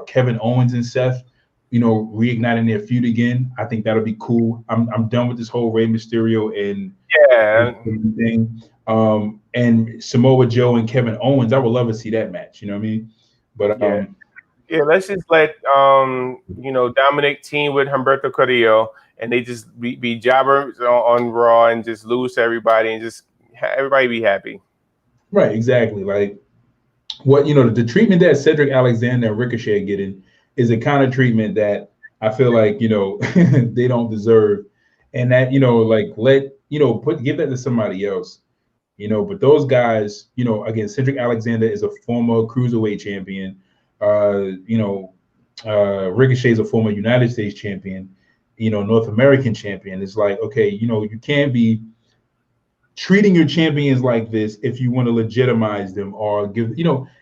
Kevin Owens and Seth, reigniting their feud again. I think that'll be cool. I'm done with this whole Rey Mysterio and thing. And Samoa Joe and Kevin Owens, I would love to see that match. You know what I mean? But let's just let Dominic team with Humberto Carrillo, and they just be jobbers on Raw and just lose to everybody and just everybody be happy. Right, exactly. Like what the treatment that Cedric Alexander and Ricochet are getting is a kind of treatment that I feel like they don't deserve, and that give that to somebody else, But those guys, again, Cedric Alexander is a former cruiserweight champion. Ricochet is a former United States champion. North American champion. It's like, okay, you can't be treating your champions like this if you want to legitimize them or give,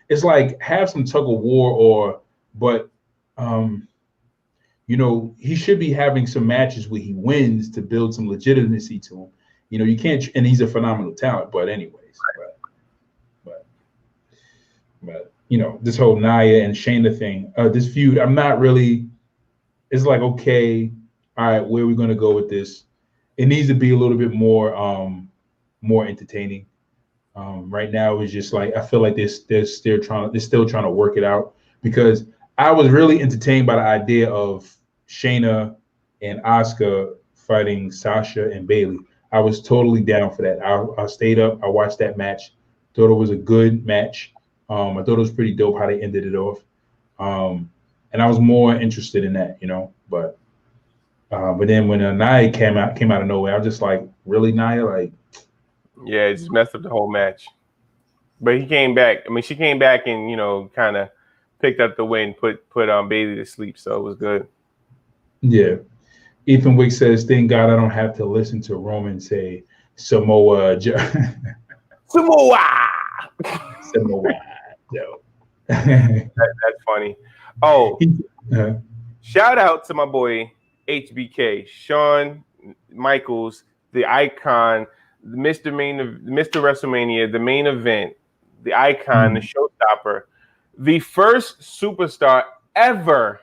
it's like have some tug of war but he should be having some matches where he wins to build some legitimacy to him. You can't, and he's a phenomenal talent, but anyways, but this whole Nia and Shayna thing, this feud, I'm not really, it's like, okay, all right, where are we going to go with this? It needs to be a little bit more entertaining. Right now, it's just like I feel like they're still trying to work it out, because I was really entertained by the idea of Shayna and Asuka fighting Sasha and Bayley. I was totally down for that. I stayed up. I watched that match. Thought it was a good match. I thought it was pretty dope how they ended it off. And I was more interested in that, But then when Nia came out of nowhere, I was just like, really, Nia? Like, yeah, it just messed up the whole match. But he came back. I mean, she came back and kind of picked up the win, put Bayley to sleep, so it was good. Yeah. Ethan Wick says, "Thank God I don't have to listen to Roman say Samoa Joe." Samoa Joe. That's funny. Oh, shout out to my boy HBK, Shawn Michaels, the icon, Mr. WrestleMania, the main event, the icon, the showstopper, the first superstar ever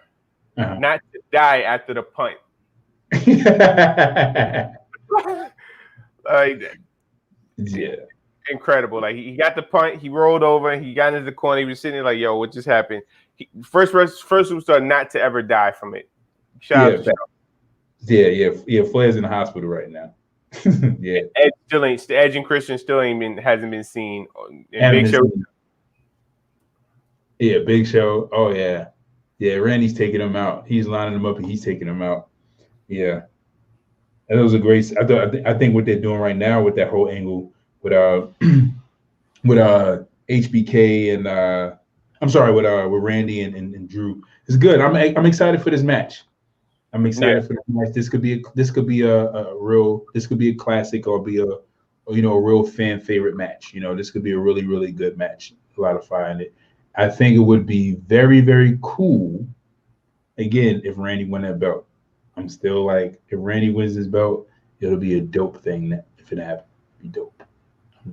not to die after the punt. Yeah, incredible. Like he got the punt, he rolled over, he got into the corner, he was sitting there like, yo, what just happened? First superstar not to ever die from it. Shout out to Shawn. Yeah. Flair's in the hospital right now. Yeah. Edge and Christian still hasn't been seen. Big Show. Yeah, Big Show. Oh yeah. Yeah, Randy's taking him out. He's lining him up and he's taking him out. Yeah. And it was a great. I think what they're doing right now with that whole angle with HBK and with Randy and Drew is good. I'm excited for this match. I'm excited for this match. This could be a classic or be a real fan favorite match. This could be a really, really good match. A lot of fire in it. I think it would be very, very cool, again, if Randy won that belt. I'm still like, if Randy wins this belt, it'll be a dope thing. If it happens, it'll be dope.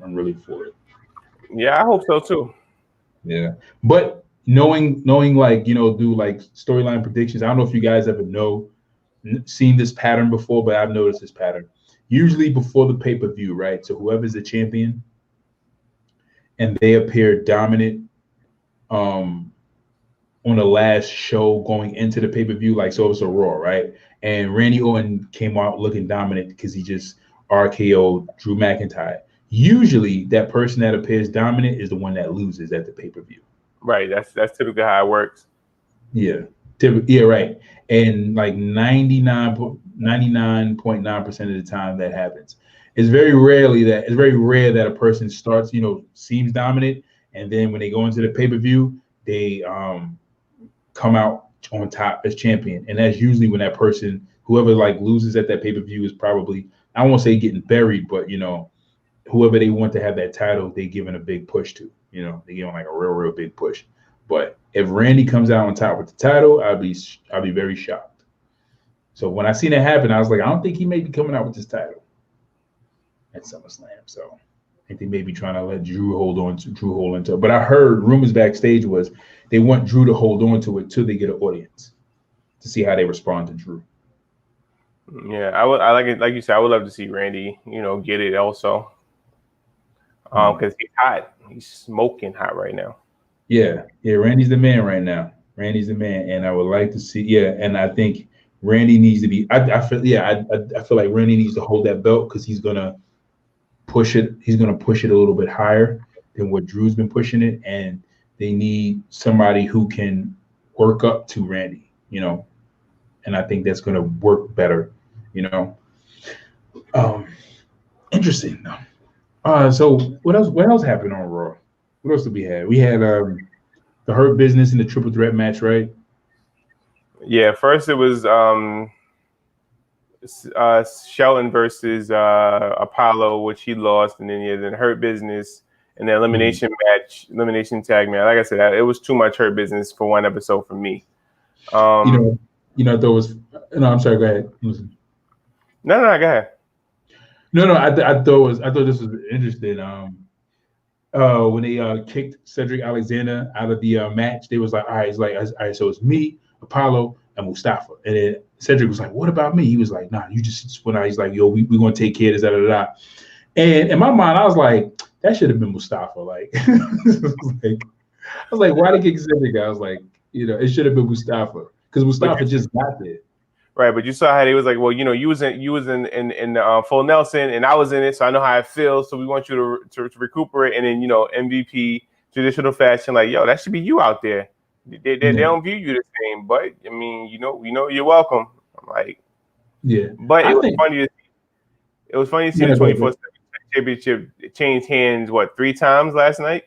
I'm really for it. Yeah, I hope so too. Yeah, but knowing like do like storyline predictions. I don't know if you guys ever seen this pattern before, but I've noticed this pattern. Usually before the pay-per-view, right? So whoever's the champion, and they appear dominant on the last show going into the pay-per-view, like so it's a Raw, right? And Randy Orton came out looking dominant because he just RKO'd Drew McIntyre. Usually that person that appears dominant is the one that loses at the pay-per-view. Right. That's typically how it works. Yeah. Yeah, right. And like 99.9% of the time that happens. It's very rare that a person starts, seems dominant, and then when they go into the pay-per-view, they come out on top as champion. And that's usually when that person, whoever like loses at that pay-per-view, is probably, I won't say getting buried, but whoever they want to have that title, they giving a big push to. They giving like a real big push. But if Randy comes out on top with the title, I'll be very shocked. So when I seen it happen, I was like, I don't think he may be coming out with this title at SummerSlam. So I think they may be trying to let Drew hold into it. But I heard rumors backstage was they want Drew to hold on to it till they get an audience to see how they respond to Drew. Yeah, I like it. Like you said, I would love to see Randy, get it also. Because he's hot. He's smoking hot right now. Yeah, Randy's the man right now. Randy's the man, and I would like to see. Yeah, and I think Randy needs to be. I feel like Randy needs to hold that belt because he's gonna push it. He's gonna push it a little bit higher than what Drew's been pushing it, and they need somebody who can work up to Randy. And I think that's gonna work better. Interesting though. So what else happened on Raw? What else did we have? We had the Hurt Business in the triple threat match, right? Yeah, first it was Shelton versus Apollo, which he lost, and then Hurt Business and the elimination match, elimination tag match. Like I said, it was too much Hurt Business for one episode for me. I thought it was. No, I'm sorry. Go ahead. Listen. No, go ahead. No. I thought this was interesting. When they kicked Cedric Alexander out of the match, they was like, all right, so it's me, Apollo, and Mustafa. And then Cedric was like, what about me? He was like, nah, you just went out. He's like, yo, we're gonna take care of this, da da da. And in my mind, I was like, that should have been Mustafa. Like, I was like, why did they kick Cedric? I was like, it should have been Mustafa because Mustafa just got there. Right, but you saw how they was like, well, you was in Full Nelson, and I was in it, so I know how it feels. So we want you to recuperate, and then MVP traditional fashion, like, yo, that should be you out there. They don't view you the same, but I mean, we know you're welcome. I'm like, yeah, but it was funny to see the 24/7 championship change hands 3 times last night,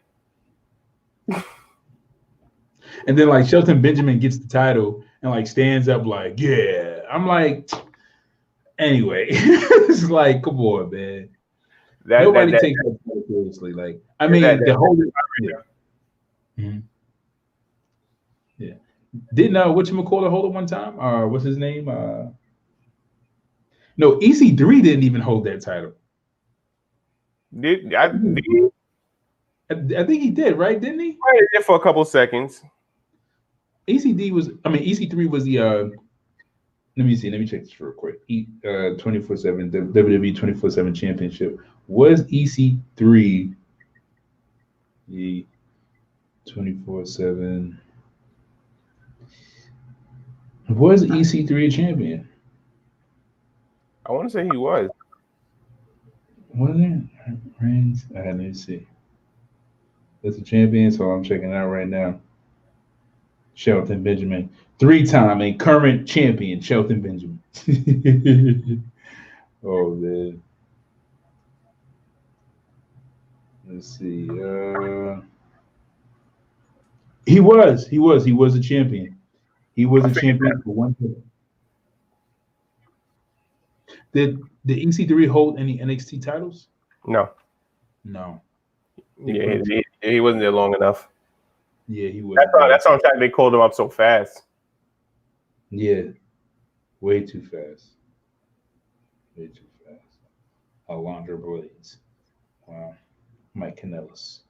and then like Shelton Benjamin gets the title and like stands up like, yeah. I'm like, anyway, it's like, come on, man. Nobody takes that seriously. Like, I mean, the whole yeah. Didn't whatchamacallit hold it one time? What's his name? No, EC3 didn't even hold that title. I think he did, right? Didn't he? I did for a couple seconds. EC3 was the let me see. Let me check this real quick. 24/7 WWE 24/7 Championship. Was EC3 the 24/7? Was EC3 a champion? I want to say he was. Was it? Reigns? Let me see. That's a champion, so I'm checking it out right now. Shelton Benjamin. 3-time and current champion, Shelton Benjamin. Oh, man. Let's see. He was a champion. He was a champion for one time. Did the EC3 hold any NXT titles? No. Yeah, he wasn't there long enough. Yeah, he was. That's on track. They called him up so fast. Yeah, way too fast. Alondra Blades. Wow. Mike Kanellis.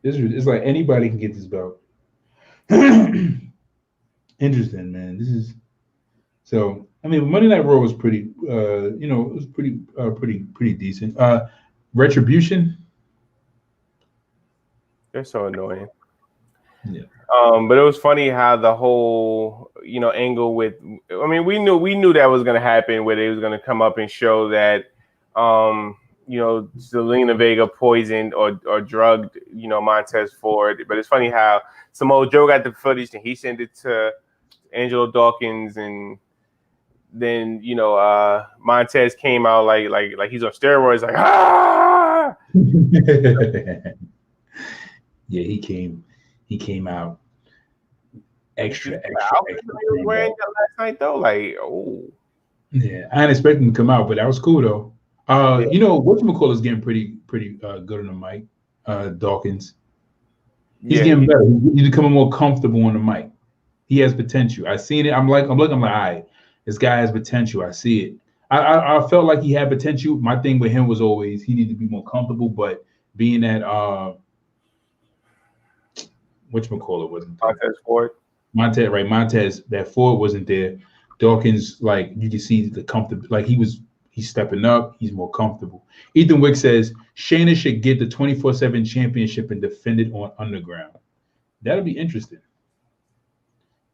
It's like anybody can get this belt. Interesting, man. This is so. I mean, Monday Night Raw was pretty. It was pretty decent. Retribution. They're so annoying. Yeah. But it was funny how the whole angle with. I mean, we knew that was going to happen, where they was going to come up and show that Zelina Vega poisoned or drugged, Montez Ford. But it's funny how Samoa Joe got the footage and he sent it to Angelo Dawkins, and then Montez came out like he's on steroids, like ah. Yeah, he came out extra. Wearing that last night though, like yeah, I didn't expect him to come out, but that was cool though. Whatchamacallit is getting pretty good on the mic. Dawkins, he's getting better. He's becoming more comfortable on the mic. He has potential. I seen it. I'm looking. All right, this guy has potential. I see it. I felt like he had potential. My thing with him was always he needed to be more comfortable, but being that whatchamacallit wasn't there. Montez Ford. Montez, that Ford wasn't there. Dawkins, like you can see the comfortable, like he's stepping up, he's more comfortable. Ethan Wick says Shayna should get the 24/7 championship and defend it on Underground. That'll be interesting.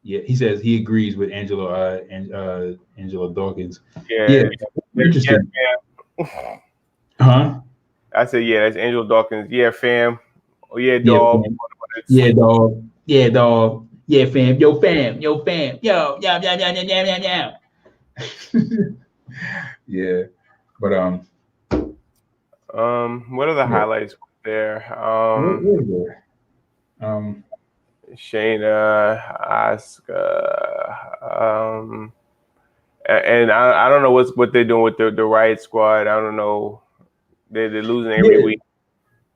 Yeah, he says he agrees with Angelo Dawkins. Yeah, interesting. Yeah, huh? I said, yeah, that's Angelo Dawkins. Yeah, fam. Oh yeah, dog. Yeah, dog. Yeah, dog. Yeah, fam. Yo, fam. Yo. Yeah, but what are the highlights there? Shayna, Asuka, and I don't know what they're doing with the Riot Squad. I don't know. They're losing every week.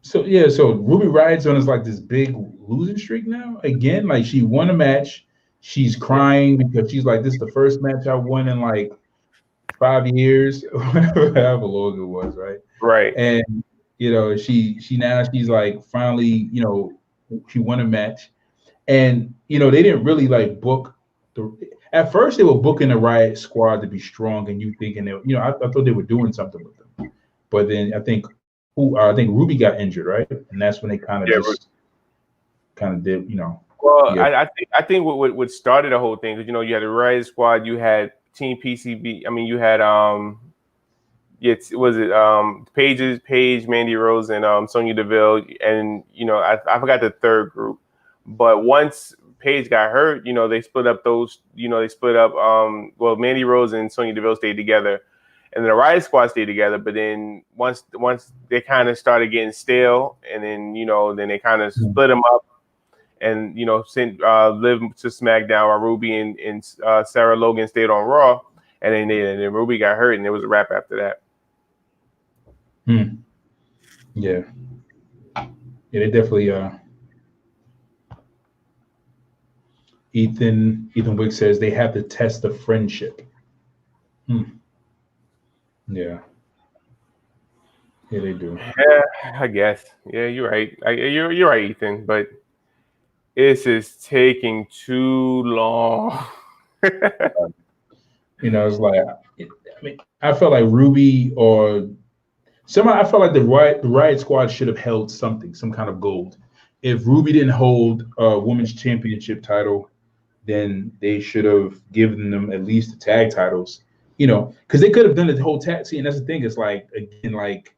So Ruby Riot's on like this big losing streak now. Again, like she won a match. She's crying because she's like, this is the first match I won in like 5 years, however long it was, right? Right. And she's like finally, she won a match. And they didn't really like book at first they were booking the Riot Squad to be strong, and you thinking I thought they were doing something with them. But then I think Ruby got injured, right? And that's when they kind of did, Well, yeah. I think what started the whole thing, because you had the Riot Squad, you had Team PCB. I mean, you had Paige, Mandy Rose, and Sonya Deville, and I forgot the third group. But once Paige got hurt, they split up Mandy Rose and Sonya Deville stayed together, and then the Riot Squad stayed together. But then once they kind of started getting stale, and then then they kind of split them up, and sent Liv to SmackDown, while Ruby and Sarah Logan stayed on Raw, and then Ruby got hurt, and it was a wrap after that. Yeah, they definitely. Ethan Wick says they have to test the friendship. Yeah, they do. Yeah, I guess. Yeah, you're right. You're right, Ethan. But this is taking too long. It's like I felt like Ruby or somebody. I felt like the Riot Squad should have held something, some kind of gold. If Ruby didn't hold a women's championship title, then they should have given them at least the tag titles, because they could have done the whole tag. See, and that's the thing. It's like, again, like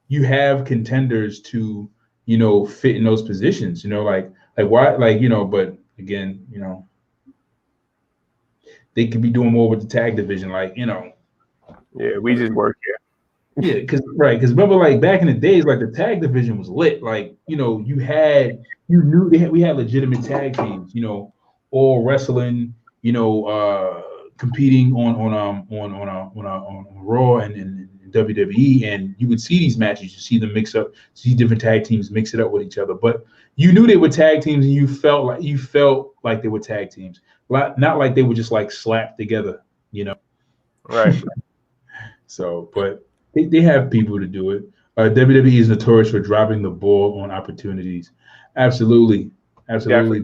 you have contenders to, fit in those positions, like why, but again, they could be doing more with the tag division, Yeah, we just work here. Yeah, because remember, like back in the days, like the tag division was lit. Like we had legitimate tag teams, all wrestling, competing on Raw and WWE, and you would see these matches, you see them mix up, see different tag teams mix it up with each other. But you knew they were tag teams, and you felt like they were tag teams, not like they were just like slapped together, Right. So, but they have people to do it. WWE is notorious for dropping the ball on opportunities. Absolutely. Definitely.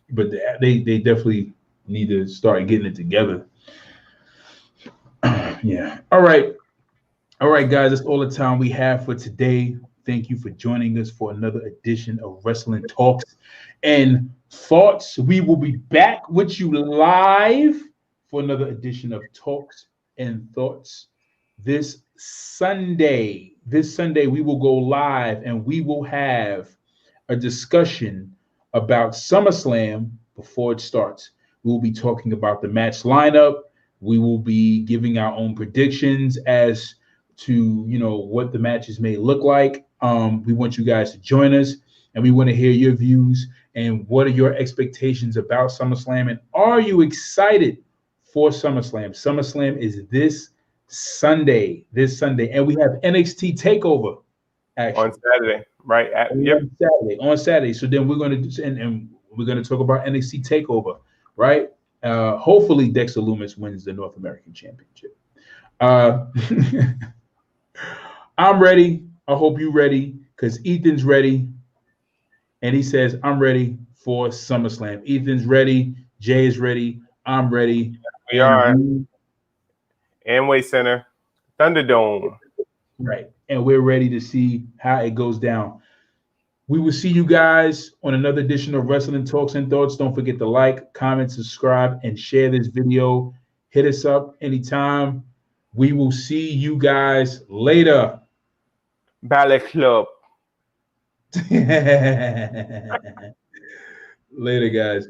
But they definitely need to start getting it together. Yeah. All right, guys. That's all the time we have for today. Thank you for joining us for another edition of Wrestling Talks and Thoughts. We will be back with you live for another edition of Talks and Thoughts this Sunday. This Sunday, we will go live and we will have a discussion about SummerSlam before it starts. We will be talking about the match lineup. We will be giving our own predictions as to what the matches may look like. We want you guys to join us, and we want to hear your views and what are your expectations about SummerSlam, and are you excited for SummerSlam? SummerSlam is this Sunday, and we have NXT Takeover actually on Saturday, right? Yep. On Saturday. So then we're going to and we're going to talk about NXT Takeover, right? Hopefully Dexter Lumis wins the North American Championship. I'm ready. I hope you're ready, because Ethan's ready. And he says, I'm ready for SummerSlam. Ethan's ready. Jay is ready. I'm ready. We are. Amway Center, Thunderdome. Right. And we're ready to see how it goes down. We will see you guys on another edition of Wrestling Talks and Thoughts. Don't forget to like, comment, subscribe, and share this video. Hit us up anytime. We will see you guys later. Ballet Club. Later, guys.